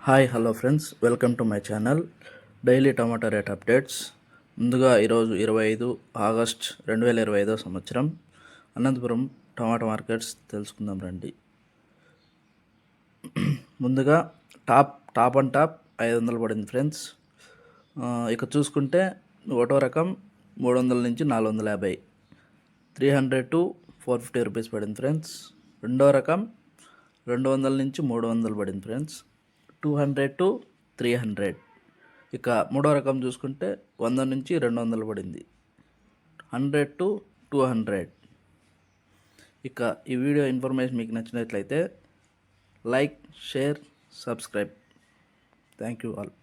Hi hello friends, welcome to my channel daily tomato rate updates. ముందుగా ఈరోజు 25 August 2025 సంవత్సరం అనంతపురం టమాటా markets తెలుసుకుందాం రండి. ముందుగా టాప్ అండ్ టాప్ 500 పడింది ఫ్రెండ్స్. ఇక చూసుకుంటే ఒకటో రకం 300 నుంచి 450, 300 to 450 రూపీస్ పడింది ఫ్రెండ్స్. రెండో రకం 200 నుంచి 300 పడింది ఫ్రెండ్స్. 200 to 300. ఇక మూడో రకం చూసుకుంటే 100 నుంచి 200 పడింది. 100 to 200. ఇక ఈ వీడియో ఇన్ఫర్మేషన్ మీకు నచ్చినట్లయితే like, share, subscribe. Thank you all.